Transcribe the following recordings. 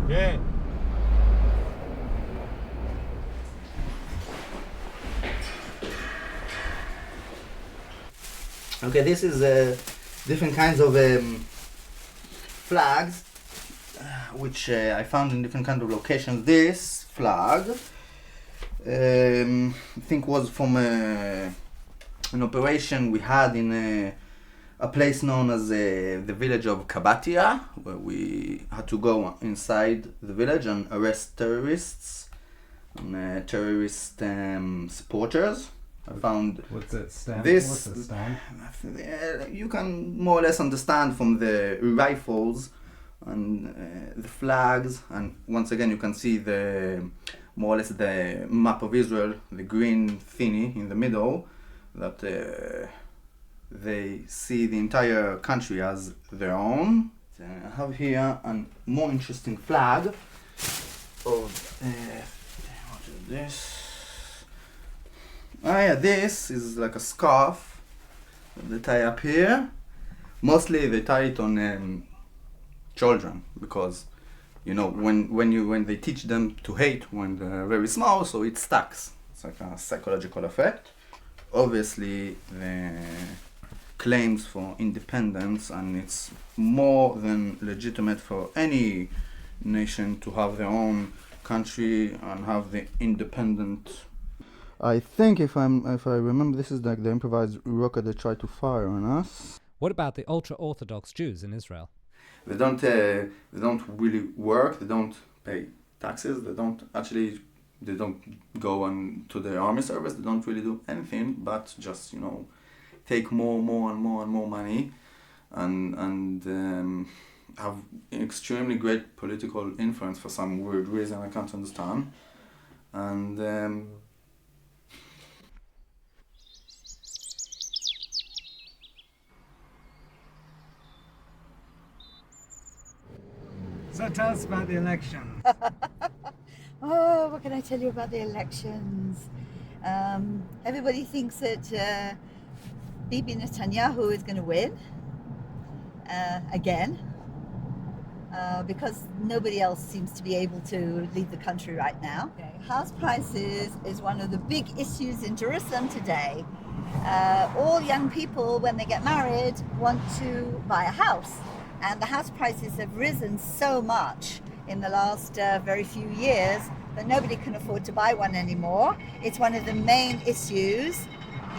כן. Okay, this is different kinds of flags, which I found in different kind of locations. This flag, I think, was from an operation we had in a place known as the village of Kabatia, where we had to go inside the village and arrest terrorists and terrorist supporters. I found What's it stand? this. What's it stand? You can more or less understand from the rifles and the flags, and once again you can see the more or less the map of Israel, the green thingy in the middle, that they see the entire country as their own. I have here a more interesting flag of what is this? Ah yeah, this is like a scarf that they tie up here. Mostly they tie it on children, because you know when they teach them to hate when they're very small, so it stacks. It's like a psychological effect. Obviously the claims for independence, and it's more than legitimate for any nation to have their own country and have the independent. I think if I remember, this is like the improvised rocket they tried to fire on us. What about the ultra-Orthodox Jews in Israel? They don't really work. They don't pay taxes. They don't go on to the army service. They don't really do anything but just take more and more money, and have extremely great political influence for some weird reason I can't understand. And So tell us about the election. Oh, what can I tell you about the elections? Everybody thinks that Bibi Netanyahu is going to win again, because nobody else seems to be able to lead the country right now. House prices is one of the big issues in Jerusalem today. All young people, when they get married, want to buy a house. And the house prices have risen so much in the last very few years that nobody can afford to buy one anymore. It's one of the main issues,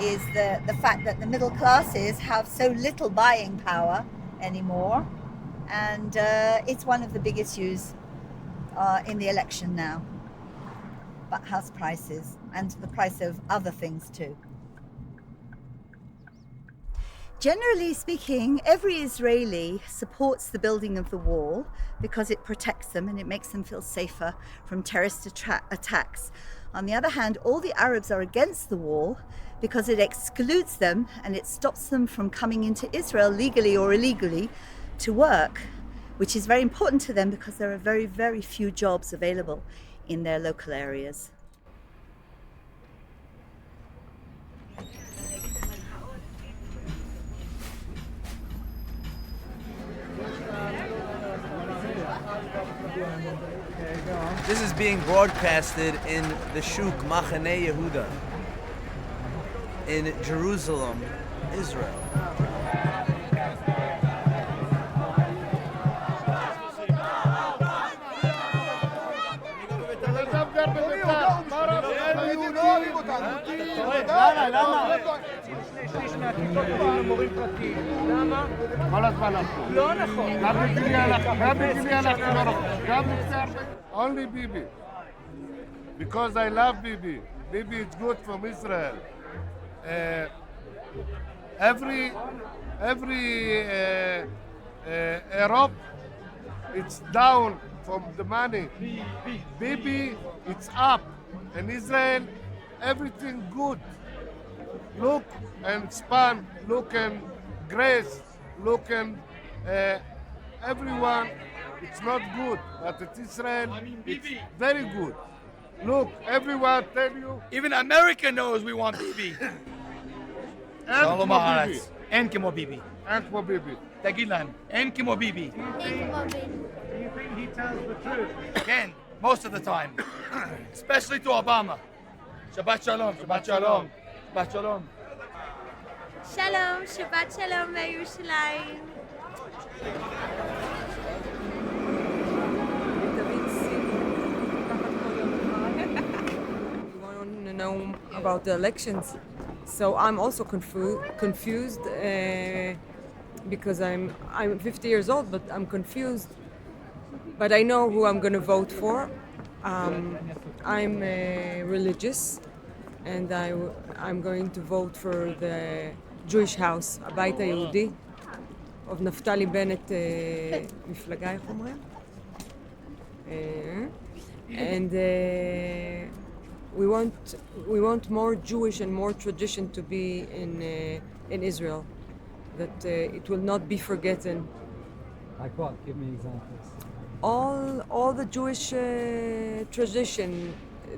is the fact that the middle classes have so little buying power anymore. And it's one of the big issues in the election now. But house prices, and the price of other things too. Generally speaking, every Israeli supports the building of the wall because it protects them and it makes them feel safer from terrorist attacks. On the other hand, all the Arabs are against the wall because it excludes them and it stops them from coming into Israel legally or illegally to work, which is very important to them because there are very, very few jobs available in their local areas. This is being broadcasted in the Shuk Machane Yehuda in Jerusalem, Israel. שליש מהכיתות כבר מורים פרטיים. למה? כל הזמן אנחנו. לא נכון. גם בגילי אנחנו לא נכון. גם לפני הרבה. Only Bibi. Because I love Bibi. Bibi is good from Israel. Every Europe, it's down from the money. Bibi, it's up. In Israel, everything good. Look and span, look and grace, look and everyone. It's not good, but at Israel, it's very good. Look, everyone tell you. Even America knows we want Bibi. שלום הארץ. אין כמו ביבי. אין כמו ביבי. תגיד להם, אין כמו ביבי. אין כמו ביבי. you think he tells the truth? Again, most of the time. Especially to Obama. Shabbat shalom, Shabbat shalom, Shabbat shalom. שלום, שבת שלום מירושלים. You want to know about the elections. So I'm also confused because I'm 50 years old, but I'm confused. But I know who I'm going to vote for. I'm religious, and I'm going to vote for the Jewish House, הבית היהודי, of נפתלי בנט, מפלגה, איך אומרים? And we want more Jewish and more tradition to be in Israel, that it will not be forgotten. Like what? Give me examples. All the Jewish tradition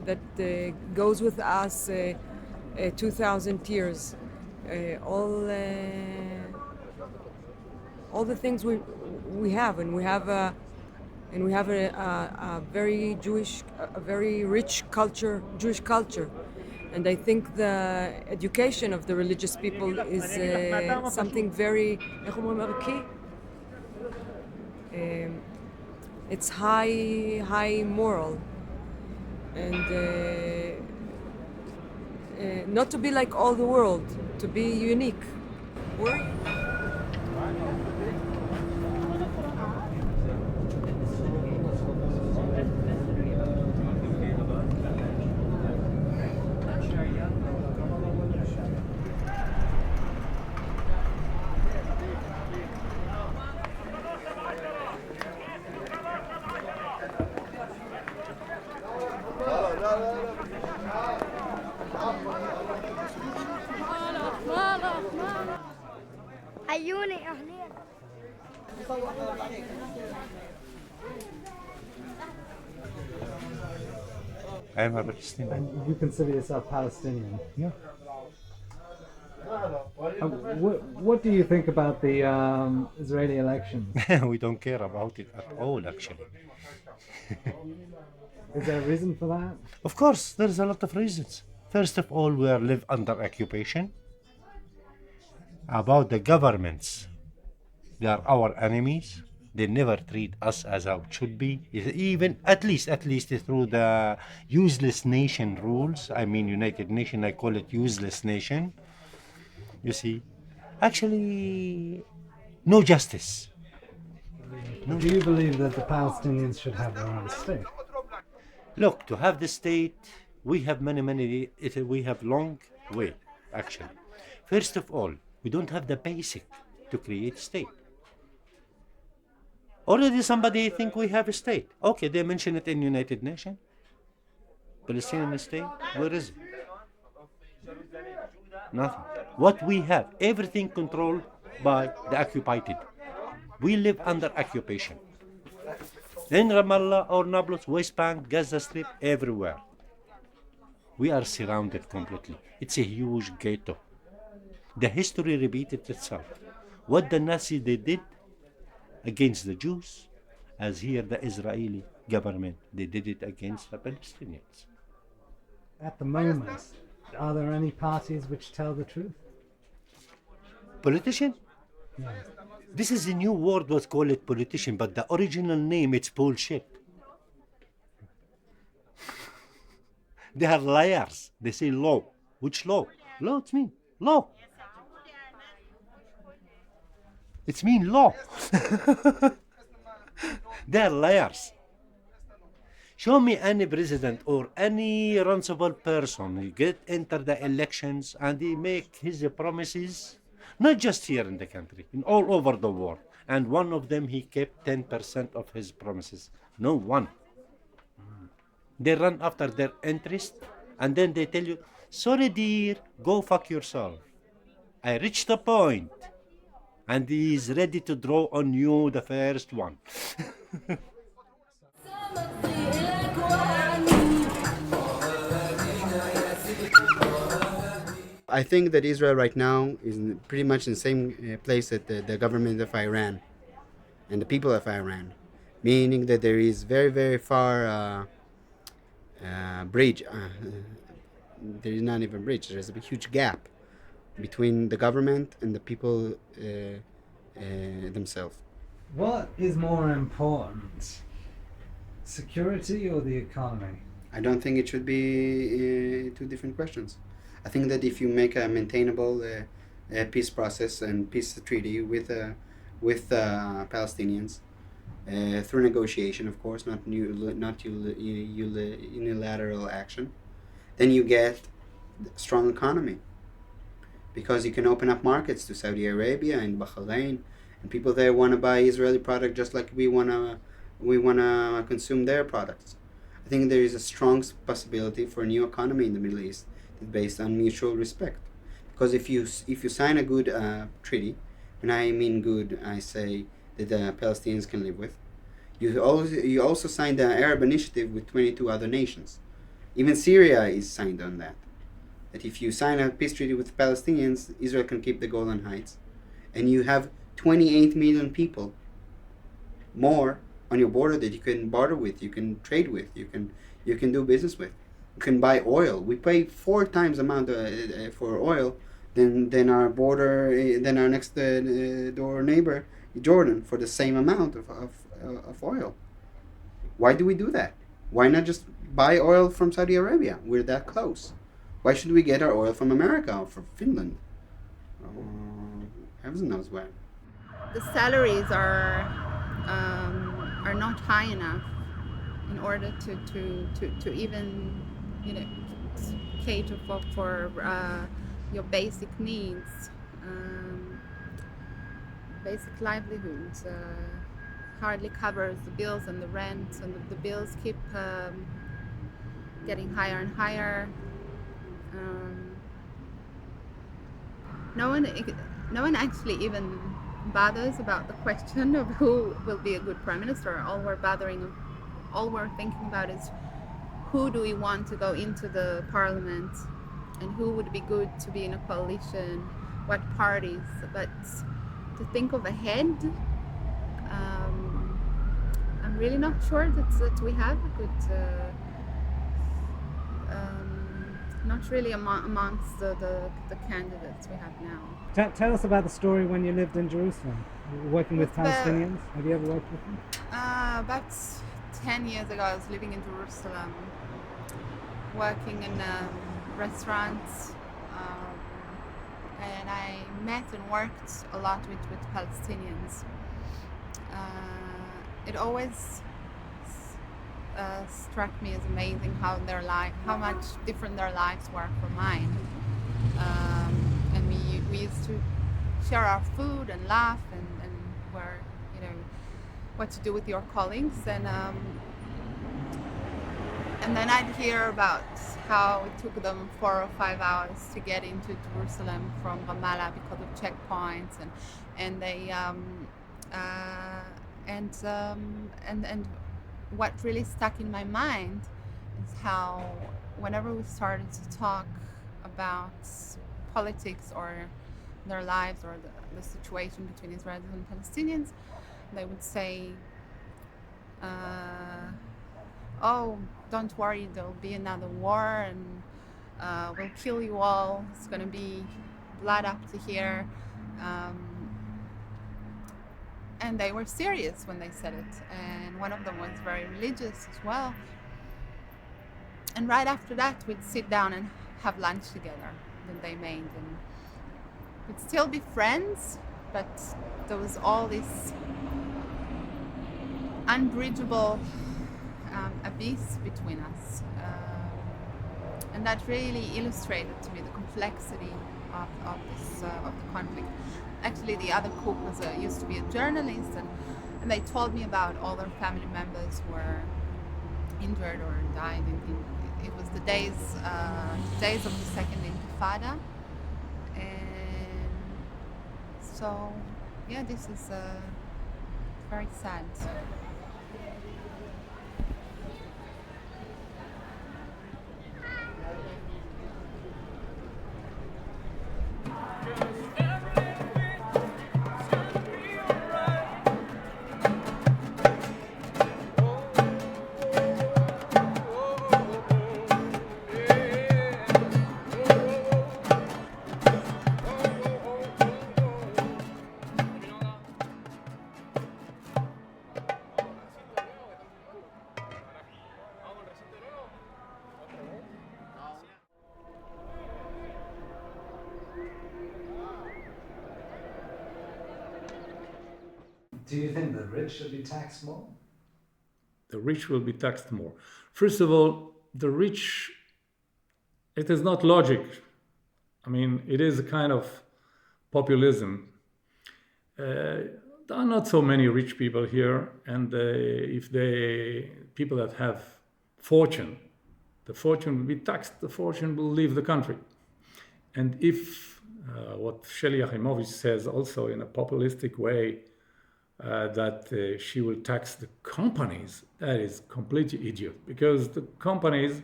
that goes with us 2,000 years, all the things we have, and we have a very Jewish, a very rich culture, Jewish culture, and I think the education of the religious people is something very, איך אומרים, ערכי? It's high moral, and not to be like all the world, to be unique. عيوني أهلين. I am a Palestinian. And you consider yourself Palestinian? Yeah. What do you think about the Israeli elections? We don't care about it at all, actually. Is there a reason for that? Of course, there's a lot of reasons. First of all, we live under occupation. About the governments, they are our enemies. They never treat us as how it should be. Even at least through the useless nation rules. I mean, United Nations, I call it useless nation. You see, actually, no justice. Do you believe that the Palestinians should have their own state? Look, to have the state, we have we have long way, actually. First of all, we don't have the basic to create state. Already somebody think we have a state. Okay, they mention it in United Nations. Palestinian state, where is it? Nothing. What we have, everything controlled by the occupied. We live under occupation. In Ramallah or Nablus, West Bank, Gaza Strip, everywhere. We are surrounded completely. It's a huge ghetto. The history repeated itself. What the Nazis they did against the Jews, as here the Israeli government, they did it against the Palestinians. At the moment, are there any parties which tell the truth? Politician? Yes. This is a new word was called it politician, but the original name it's bullshit. They are liars. They say law. Which law? Law, it's mean law. It's mean law. They are liars. Show me any president or any responsible person who get enter the elections and he make his promises, not just here in the country, in all over the world. And one of them, he kept 10% of his promises. No one. They run after their interest and then they tell you, sorry dear, go fuck yourself. I reached the point. And he is ready to draw on you the first one. I think that Israel right now is pretty much in the same place that the government of Iran and the people of Iran. meaning that there is very, very far bridge. There is not even bridge. There's a huge gap between the government and the people themselves. What is more important, security or the economy? I don't think it should be two different questions. I think that if you make a maintainable peace process and peace treaty with Palestinians through negotiation, of course, not unilateral action, then you get a strong economy, because you can open up markets to Saudi Arabia and Bahrain, and people there want to buy Israeli product just like we wanna consume their products. I think there is a strong possibility for a new economy in the Middle East based on mutual respect. Because if you sign a good treaty, and I mean good, I say that the Palestinians can live with, you also signed the Arab Initiative with 22 other nations. Even Syria is signed on that. That if you sign a peace treaty with the Palestinians, Israel can keep the Golan Heights, and you have 28 million people more on your border that you can barter with, you can trade with, you can do business with. You can buy oil. We pay 4 times amount for oil than our next door neighbor Jordan for the same amount of oil. Why do we do that? Why not just buy oil from Saudi Arabia? We're that close. Why should we get our oil from America or from Finland? Heaven knows where. The salaries are not high enough in order to even cater for your basic needs, basic livelihoods. Hardly covers the bills and the rent, and the bills keep getting higher and higher. No one actually even bothers about the question of who will be a good prime minister. All we're thinking about is who do we want to go into the parliament, and who would be good to be in a coalition, what parties. But to think of ahead, I'm really not sure that we have a good, not really amongst the candidates we have now. Tell us about the story when you lived in Jerusalem, working with Palestinians. Have you ever worked with them? About 10 years ago, I was living in Jerusalem, working in restaurants, and I met and worked a lot with Palestinians. It always struck me as amazing how much different their lives were from mine. And we used to share our food and laugh and where, what to do with your colleagues, and then I'd hear about how it took them 4 or 5 hours to get into Jerusalem from Ramallah because of checkpoints, and they and what really stuck in my mind is how whenever we started to talk about politics or their lives or the situation between Israelis and Palestinians, they would say, oh, don't worry, there'll be another war and we'll kill you all. It's going to be blood up to here. And they were serious when they said it. And one of them was very religious as well. And right after that, we'd sit down and have lunch together that they made. And we'd still be friends, but there was all this unbridgeable abyss between us. And that really illustrated to me the complexity of the conflict. Actually, the other cook used to be a journalist, and they told me about all their family members who were injured or died. It was the days of the Second Intifada, and so yeah, this is very sad. Do you think the rich should be taxed more? The rich will be taxed more. First of all, the rich, it is not logic. I mean, it is a kind of populism. There are not so many rich people here, and people that have fortune, the fortune will be taxed, the fortune will leave the country. And if, what Shelly Yachimovich says also in a populistic way, that she will tax the companies, that is completely idiot, because the companies,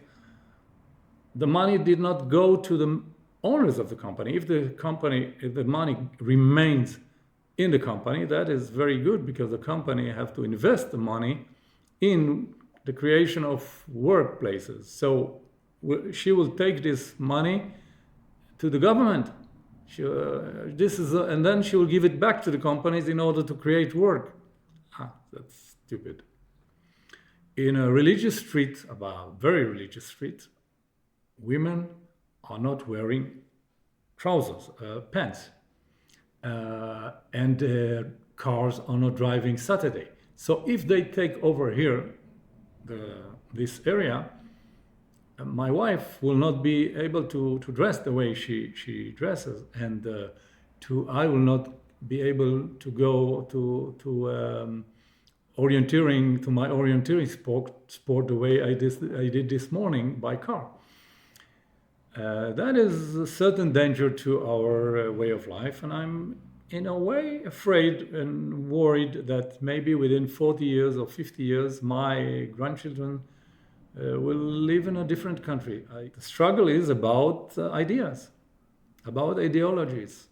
the money did not go to the owners of the company. If the money remains in the company, that is very good, because the company have to invest the money in the creation of workplaces. So she will take this money to the government. And then she will give it back to the companies in order to create work. That's stupid. In a religious street, very religious street, women are not wearing trousers, pants, and cars are not driving Saturday. So if they take over here this area, my wife will not be able to dress the way she dresses, and I will not be able to go to orienteering, to my orienteering sport the way I did this morning by car. That is a certain danger to our way of life, and I'm in a way afraid and worried that maybe within 40 years or 50 years my grandchildren will live in a different country. The struggle is about ideas, about ideologies.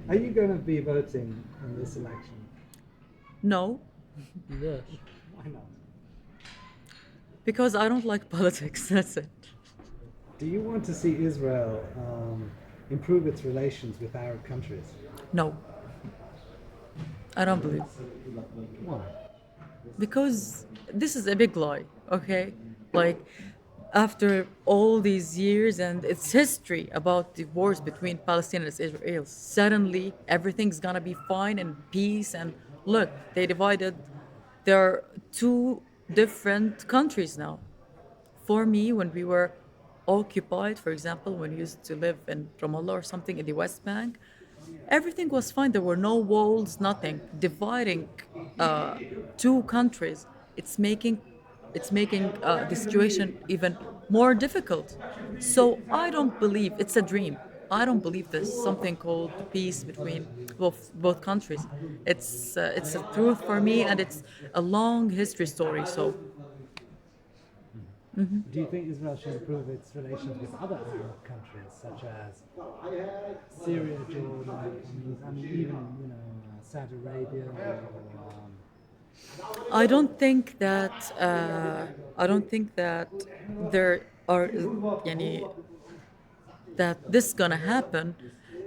Are you going to be voting in this election? No. Yes. Why not? Because I don't like politics, that's it. Do you want to see Israel improve its relations with Arab countries? No. I don't believe. Why? Because this is a big lie, okay? Like, after all these years and its history about the wars between Palestinians and Israel, suddenly everything's gonna be fine and peace, and look, they divided. There are two different countries now. For me, when we were occupied, for example, when we used to live in Ramallah or something in the West Bank, everything was fine. There were no walls, nothing. Dividing two countries, it's making the situation even more difficult. So I don't believe it's a dream. I don't believe there's something called peace between both countries. It's a truth for me, and it's a long history story. So. Mm-hmm. Do you think Israel should improve its relations with other Arab countries, such as Syria, Jordan, I mean even Saudi Arabia? I don't think that there are that this is gonna happen,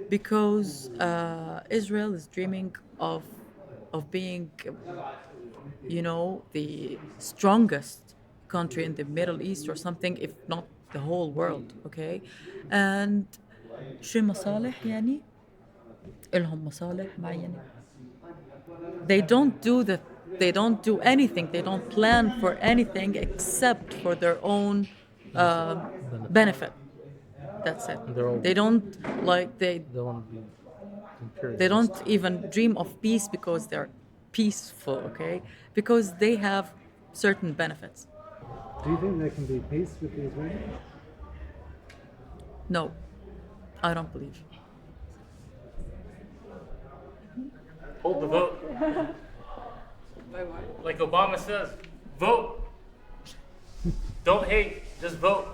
because Israel is dreaming of being, the strongest country in the Middle East or something, if not the whole world, okay? And شو مصالح يعني؟ إلهم مصالح معينة. They don't do anything. They don't plan for anything except for their own benefit. That's it. They don't even dream of peace because they're peaceful, okay? Because they have certain benefits. Do you think there can be peace with the Israelis? No, I don't believe. Hold the vote. Like Obama says, vote. Don't hate, just vote.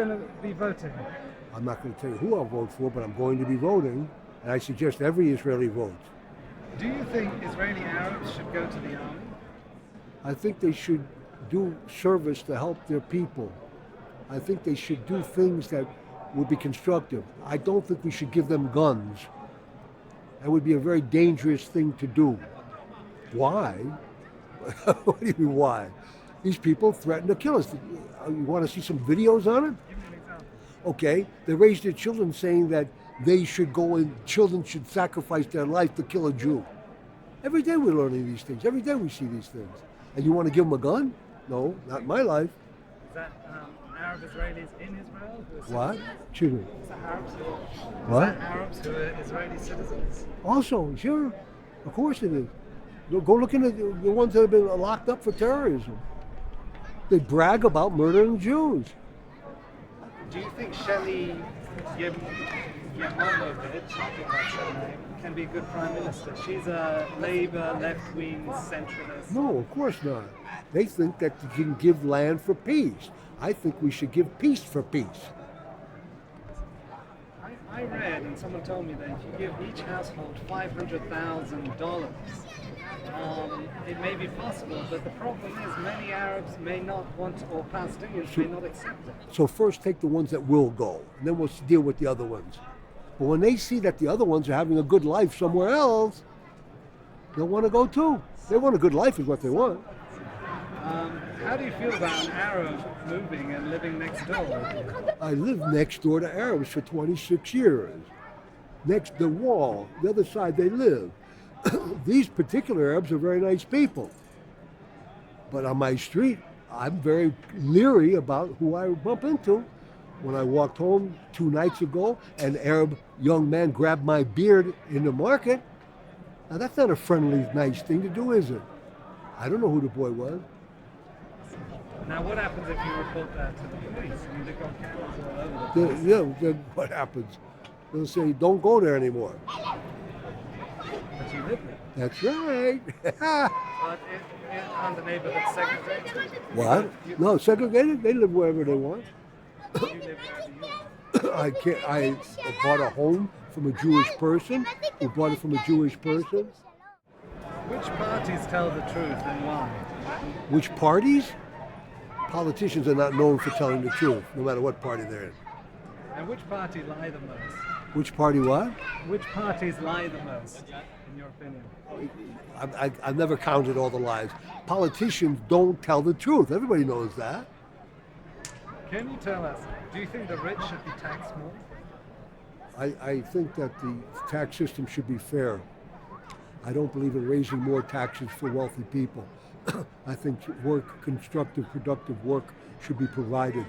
going to be voting? I'm not going to tell you who I'll vote for, but I'm going to be voting, and I suggest every Israeli votes. Do you think Israeli Arabs should go to the army? I think they should do service to help their people. I think they should do things that would be constructive. I don't think we should give them guns. That would be a very dangerous thing to do. Why? What do you mean why? These people threaten to kill us. You want to see some videos on it? Okay, they raised their children saying that they should go and children should sacrifice their life to kill a Jew. Every day we're learning these things. Every day we see these things. And you want to give them a gun? No, not in my life. Is that Arab Israelis in Israel who are What? citizens? Excuse me. Is that Arabs who are, What? Is that Arabs who are Israeli citizens? Also, sure, of course it is. Go look into the ones that have been locked up for terrorism. They brag about murdering Jews. Do you think Shelley Yamovitch, I think that's her name, can be a good prime minister? She's a Labour, left-wing centralist. No, of course not. They think that you can give land for peace. I think we should give peace for peace. I read, and someone told me that if you give each household $500,000, it may be possible, but the problem is many Arabs may not want, or Palestinians may not accept it. So first take the ones that will go, and then we'll deal with the other ones. But when they see that the other ones are having a good life somewhere else, they'll want to go too. They want a good life is what they want. How do you feel about an Arab moving and living next door? I lived next door to Arabs for 26 years. Next the wall, the other side they live. These particular Arabs are very nice people. But on my street, I'm very leery about who I bump into. When I walked home 2 nights ago, an Arab young man grabbed my beard in the market. Now that's not a friendly, nice thing to do, is it? I don't know who the boy was. Now, what happens if you report that to the police? I mean, they've got cameras all over the place. Then what happens? They'll say, don't go there anymore. But you live there. That's right. But aren't the neighborhoods segregated? What? No, segregated? They live wherever they want. You live wherever you want. I bought a home from a Jewish person who bought it from a Jewish person. Which parties tell the truth and why? Which parties? Politicians are not known for telling the truth, no matter what party they're in. And which party lie the most? Which party what? Which parties lie the most, in your opinion? I've never counted all the lies. Politicians don't tell the truth. Everybody knows that. Can you tell us, do you think the rich should be taxed more? I think that the tax system should be fair. I don't believe in raising more taxes for wealthy people. I think constructive, productive work should be provided.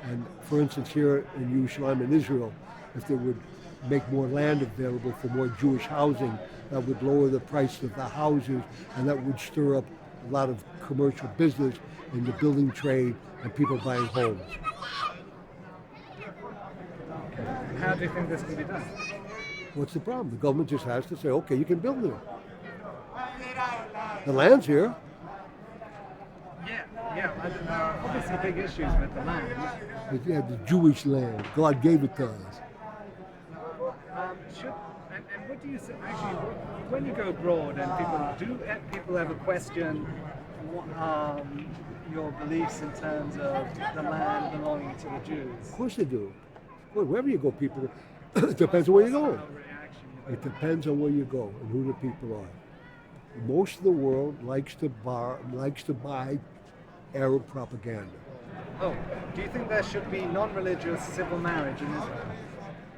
And for instance, here in Yerushalayim in Israel, if they would make more land available for more Jewish housing, that would lower the price of the houses, and that would stir up a lot of commercial business in the building trade and people buying homes. And how do you think this can be done? What's the problem? The government just has to say, okay, you can build there. The land's here. Yeah, there are obviously big issues with the land. Yeah, the Jewish land. God gave it to us. And what do you say, actually, when you go abroad and people ever question your beliefs in terms of the land belonging to the Jews? Of course they do. Well, wherever you go, people, it depends on where you go. It depends on where you go and who the people are. Most of the world likes to buy Arab propaganda. Oh, do you think there should be non-religious civil marriage in Israel?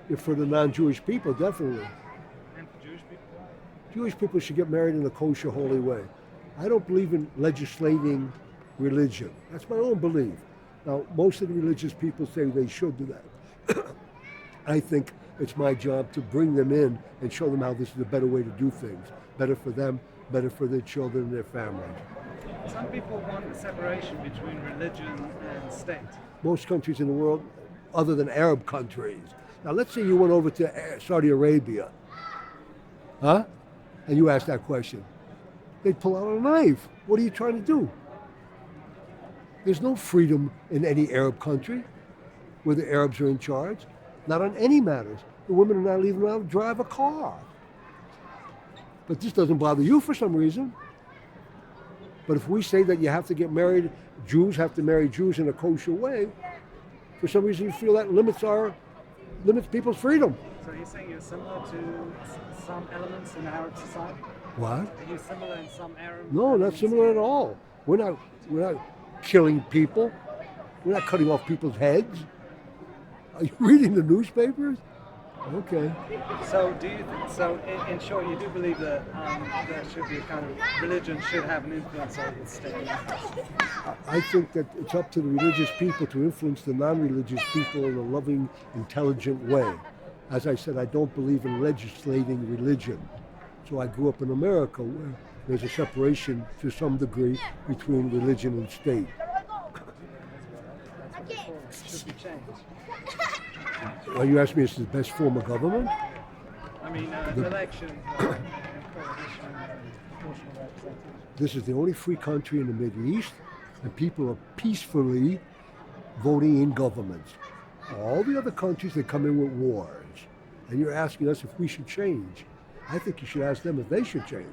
If for the non-Jewish people, definitely. And for Jewish people? Jewish people should get married in a kosher, holy way. I don't believe in legislating religion. That's my own belief. Now, most of the religious people say they should do that. I think it's my job to bring them in and show them how this is a better way to do things. Better for them, better for their children and their families. Some people want a separation between religion and state. Most countries in the world, other than Arab countries. Now, let's say you went over to Saudi Arabia, huh? And you asked that question. They'd pull out a knife. What are you trying to do? There's no freedom in any Arab country. where the Arabs are in charge, not on any matters. The women are not even allowed to drive a car. But this doesn't bother you for some reason. But if we say that you have to get married, Jews have to marry Jews in a kosher way, for some reason you feel that limits people's freedom. So you're saying you're similar to some elements in Arab society? What? Are you similar in some Arab? No, not similar at all. We're not killing people. We're not cutting off people's heads. Are you reading the newspapers? Okay. So in short, you do believe that there should be a kind of religion should have an influence over the state? I think that it's up to the religious people to influence the non-religious people in a loving, intelligent way. As I said, I don't believe in legislating religion. So I grew up in America where there's a separation to some degree between religion and state. Should be changed. Well, you asked me if it's the best form of government? I mean, elections, prohibition, proportional representation. This is the only free country in the Middle East, and people are peacefully voting in governments. All the other countries, they come in with wars. And you're asking us if we should change. I think you should ask them if they should change.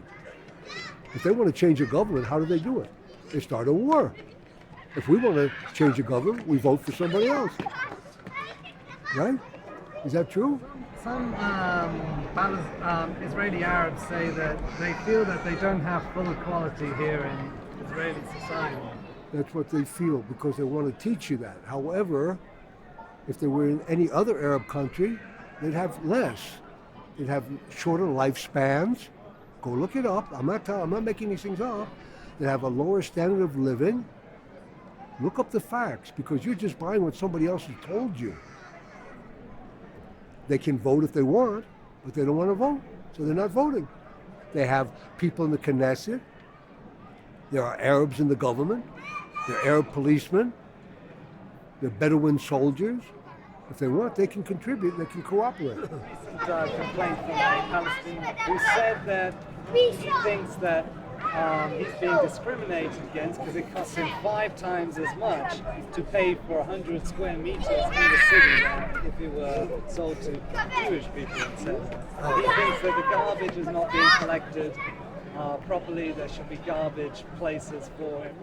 If they want to change a government, how do they do it? They start a war. If we want to change a government, we vote for somebody else. Right? Is that true? Some Israeli Arabs say that they feel that they don't have full equality here in Israeli society. That's what they feel because they want to teach you that. However, if they were in any other Arab country, they'd have less. They'd have shorter lifespans. Go look it up. I'm not making these things up. They have a lower standard of living. Look up the facts because you're just buying what somebody else has told you. They can vote if they want, but they don't want to vote, so they're not voting. They have people in the Knesset. There are Arabs in the government. There are Arab policemen. There are Bedouin soldiers. If they want, they can contribute, they can cooperate. Recent complaint from a Palestinian who said that he thinks that he's being discriminated against because it costs him 5 times as much to pay for 100 square meters in the city than if it were sold to Jewish people instead. He thinks that the garbage is not being collected properly. There should be garbage places for it.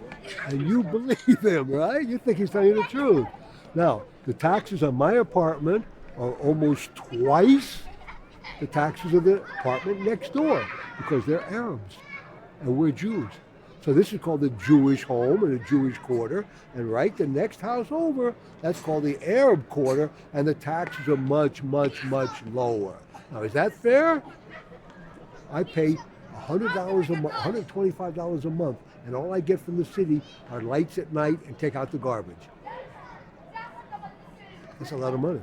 And you believe him, right? You think he's telling you the truth. Now, the taxes on my apartment are almost twice the taxes of the apartment next door because they're Arabs and we're Jews. So this is called the Jewish home and the Jewish quarter. And right the next house over, that's called the Arab quarter, and the taxes are much, much, much lower. Now, is that fair? I pay $100 a month, $125 a month, and all I get from the city are lights at night and take out the garbage. That's a lot of money.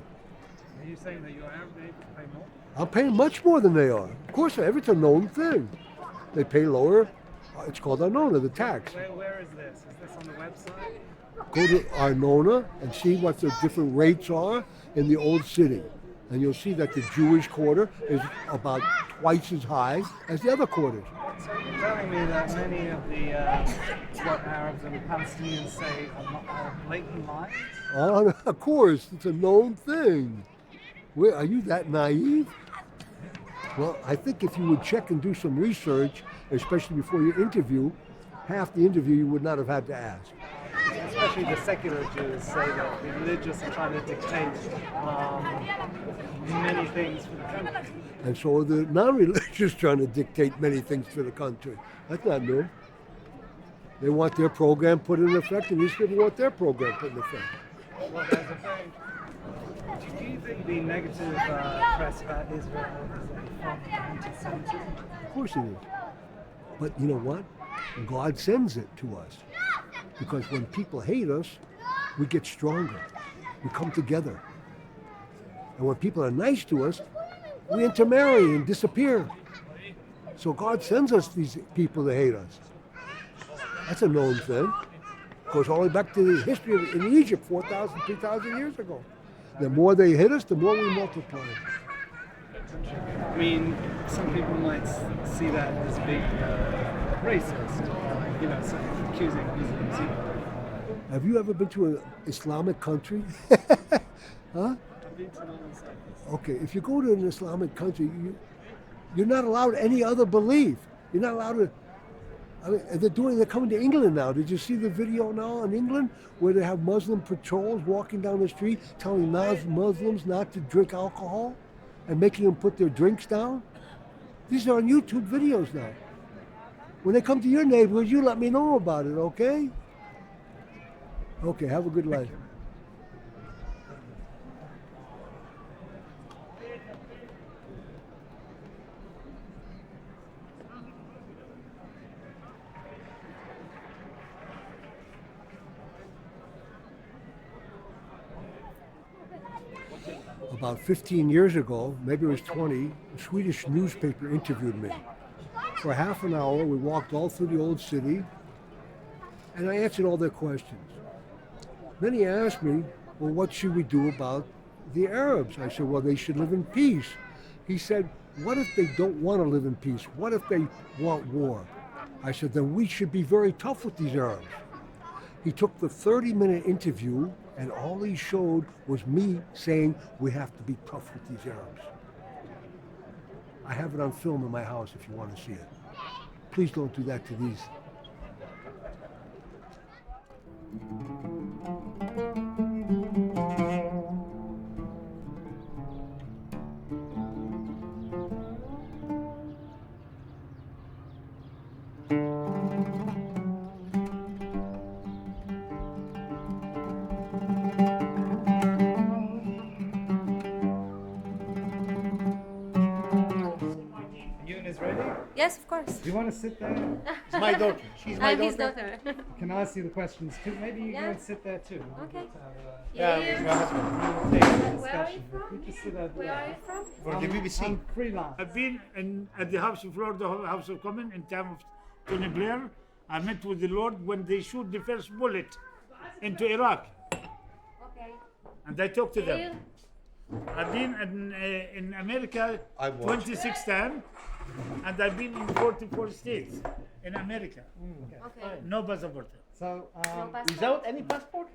Are you saying that you're Arab, they pay more? I'm paying much more than they are. Of course, it's a known thing. They pay lower. It's called Arnona, the tax. Where is this? Is this on the website? Go to Arnona and see what the different rates are in the old city. And you'll see that the Jewish quarter is about twice as high as the other quarters. So you're telling me that many of the what Arabs and the Palestinians say are blatant lies? Of course, it's a known thing. Are you that naive? Well, I think if you would check and do some research, especially before your interview, half the interview you would not have had to ask. Especially the secular Jews say that the religious are trying to dictate many things for the country. And so are the non-religious trying to dictate many things for the country. That's not new. They want their program put in effect, and these people want their program put in effect. Well, there's a very... Do you think the negative press about Israel is a form of anti-Semitism? Of course it is. But you know what? God sends it to us. Because when people hate us, we get stronger. We come together. And when people are nice to us, we intermarry and disappear. So God sends us these people that hate us. That's a known thing. Goes all the way back to the history in Egypt 4,000, 3,000 years ago. The more they hit us, the more we multiply. I mean, some people might see that as being racist, you know, so accusing Muslims. Have you ever been to an Islamic country? Huh? I've been to Northern Cyprus. Okay, if you go to an Islamic country, you're not allowed any other belief. You're not allowed to. I mean, they're coming to England now. Did you see the video now in England where they have Muslim patrols walking down the street telling Muslims not to drink alcohol and making them put their drinks down? These are on YouTube videos now. When they come to your neighborhood, you let me know about it, okay? Okay, have a good life. About 15 years ago, maybe it was 20, a Swedish newspaper interviewed me. For half an hour, we walked all through the old city, and I answered all their questions. Then he asked me, well, what should we do about the Arabs? I said, well, they should live in peace. He said, what if they don't want to live in peace? What if they want war? I said, then we should be very tough with these Arabs. He took the 30-minute interview, and all he showed was me saying we have to be tough with these Arabs. I have it on film in my house if you want to see it. Please don't do that to these. Yes, of course. Do you want to sit there? It's my daughter. She's I'm his daughter. Can I ask you the questions too? Maybe you can sit there too. Okay. Yeah, Where are you from? Where are you from? For the BBC. I'm freelance. I've been at the House of Lords, the House of Commons, in time of Tony Blair. I met with the Lord when they shoot the first bullet into Iraq. Okay. And I talked to them. I've been in America 26 times, and I've been in 44 states in America. Okay. No passport. So, without any passport?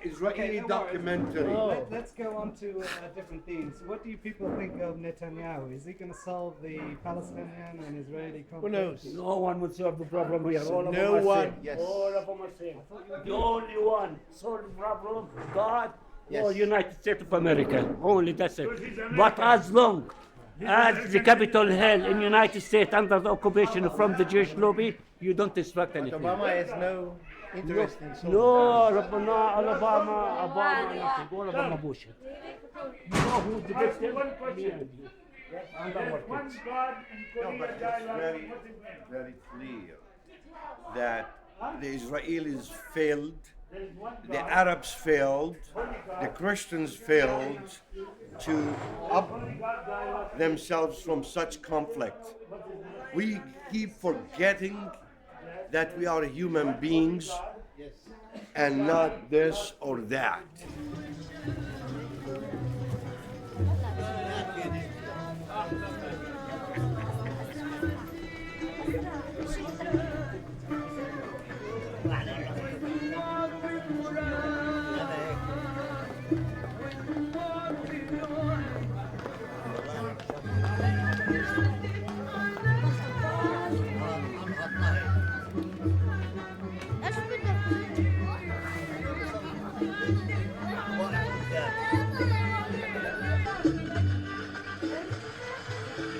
Israeli documentary. Let's go on to different themes. What do you people think of Netanyahu? Is he going to solve the Palestinian and Israeli conflict? Who knows? No one will solve the problem here. All of No them are one. same. Yes. All of them are same. The only one solve the problem, God, Yes. or United States of America. Only that's it. But as long as the Capitol Hill in United States under the occupation from the Jewish lobby, you don't distract anything. Obama has no interest in solving No, Obama, nothing. All of them are bullshit. You know who's the victim? One question. There's one God in Korea dialogue. Very clear that the Israelis failed, the Arabs failed, the Christians failed to up themselves from such conflict. We keep forgetting that we are human beings and not this or that.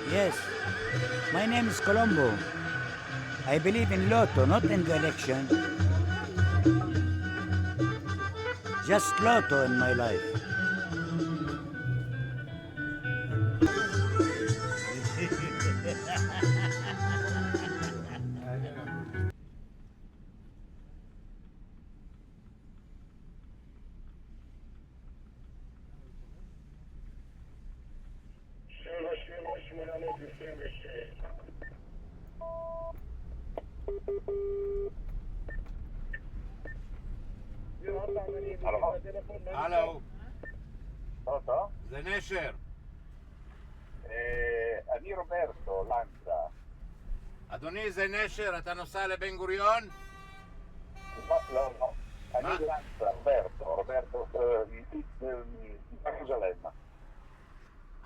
Yes, my name is Colombo. I believe in Lotto, not in the election. Just Lotto in my life. הלו. זה נשר. אני רוברטו לנצה. אדוני, זה נשר, אתה נוסע לבן גוריון? לא, אני לנצה, רוברטו. Roberto, Gerusalemme.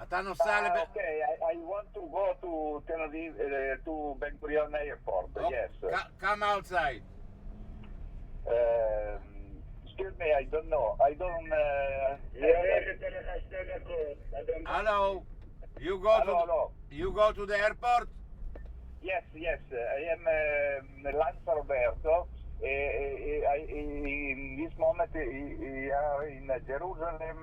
אתה נוסע Okay, I want to go to Tel Aviv, to Ben Gurion Airport, yes. Come outside. Excuse me, I don't know. I don't... Hello. You go Hello. You go to the airport? Yes, I am Lanza Roberto. In this moment, we are in Jerusalem.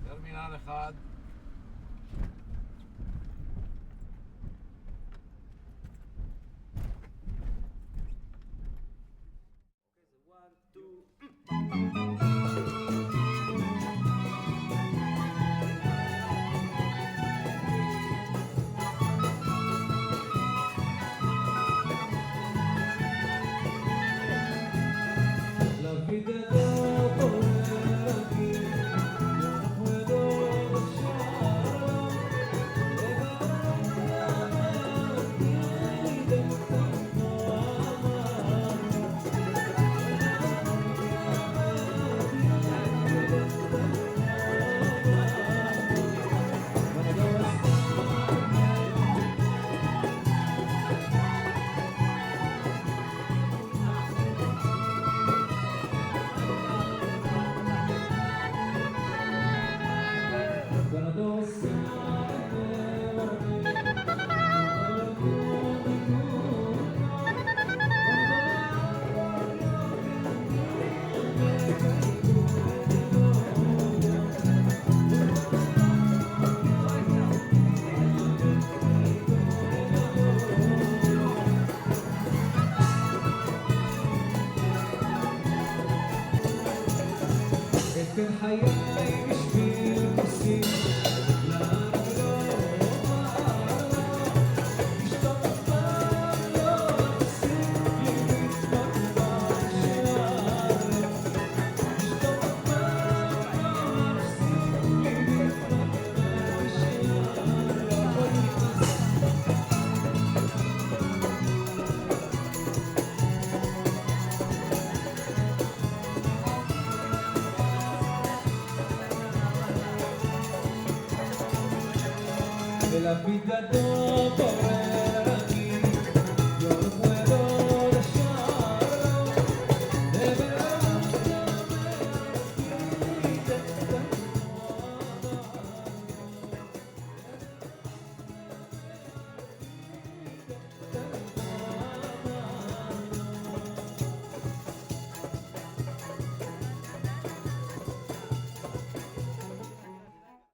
טרמינל 1. La vita dopo